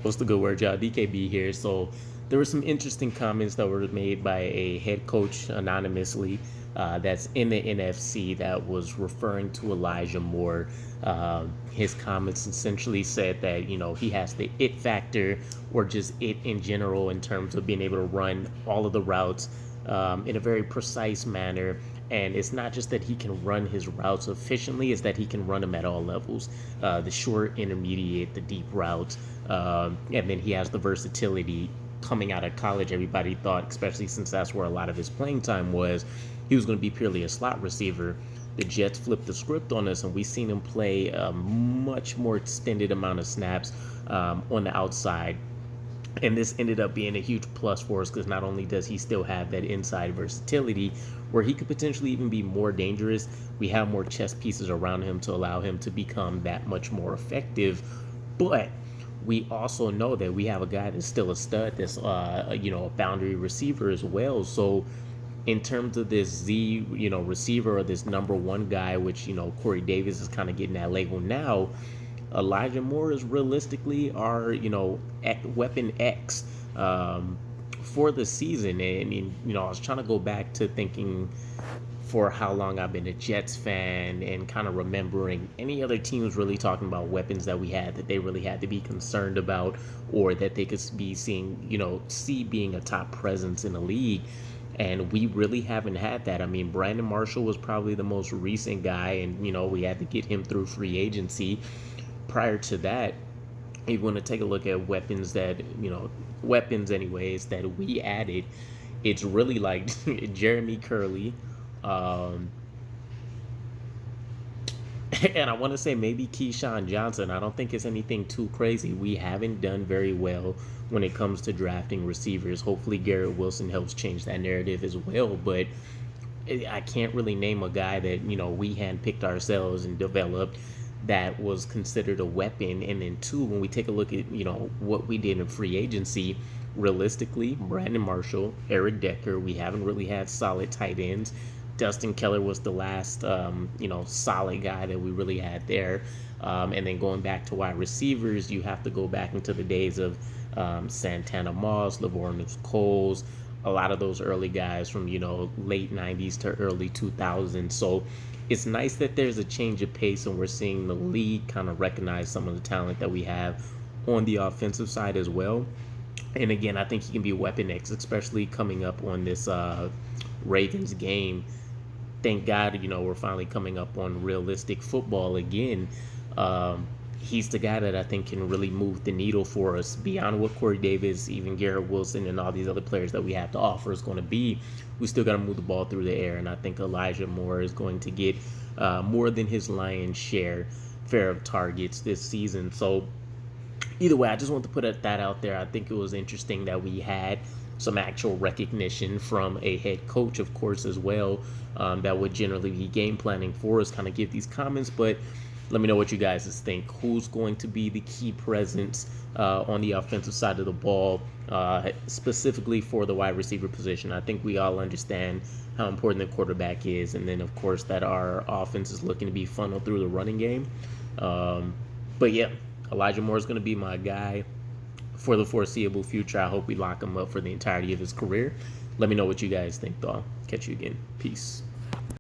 What's the good word, y'all? DKB here. So there were some interesting comments that were made by a head coach anonymously that's in the NFC that was referring to Elijah Moore. His comments essentially said that, he has the it factor or just it in general in terms of being able to run all of the routes in a very precise manner. And it's not just that he can run his routes efficiently, it's that he can run them at all levels, the short, intermediate, the deep routes. And then he has the versatility coming out of college. Everybody thought, especially since that's where a lot of his playing time was, he was going to be purely a slot receiver. The Jets flipped the script on us, and we've seen him play a much more extended amount of snaps on the outside. And this ended up being a huge plus for us because not only does he still have that inside versatility where he could potentially even be more dangerous, we have more chess pieces around him to allow him to become that much more effective. But we also know that we have a guy that's still a stud, that's a boundary receiver as well. So in terms of this receiver or this number one guy, which Corey Davis is kind of getting that label now, Elijah Moore is realistically our weapon X for the season. And I was trying to go back to thinking for how long I've been a Jets fan and kind of remembering any other teams really talking about weapons that we had that they really had to be concerned about or that they could be see being a top presence in the league. And we really haven't had that. I mean, Brandon Marshall was probably the most recent guy, and we had to get him through free agency. Prior to that, if you want to take a look at weapons anyways that we added, it's really like Jeremy Curley, and I want to say maybe Keyshawn Johnson. I don't think it's anything too crazy. We haven't done very well when it comes to drafting receivers. Hopefully Garrett Wilson helps change that narrative as well, but I can't really name a guy that we handpicked ourselves and developed that was considered a weapon. And then two, when we take a look at what we did in free agency, realistically, Brandon Marshall, Eric Decker, we haven't really had solid tight ends. Dustin Keller was the last solid guy that we really had there. And then going back to wide receivers, you have to go back into the days of Santana Moss, Lavorne Coles, a lot of those early guys from late 90s to early 2000s. So it's nice that there's a change of pace and we're seeing the league kind of recognize some of the talent that we have on the offensive side as well. And again, I think he can be weapon X, especially coming up on this Ravens game. Thank God, we're finally coming up on realistic football again. He's the guy that I think can really move the needle for us beyond what Corey Davis, even Garrett Wilson, and all these other players that we have to offer is going to be. We still got to move the ball through the air, and I think Elijah Moore is going to get more than his lion's share of targets this season. So either way, I just want to put that out there. I think it was interesting that we had some actual recognition from a head coach, of course, as well, that would generally be game planning for us, kind of give these comments. But let me know what you guys think. Who's going to be the key presence on the offensive side of the ball, specifically for the wide receiver position? I think we all understand how important the quarterback is, and then, of course, that our offense is looking to be funneled through the running game. But, yeah, Elijah Moore is going to be my guy for the foreseeable future. I hope we lock him up for the entirety of his career. Let me know what you guys think, though. Catch you again. Peace.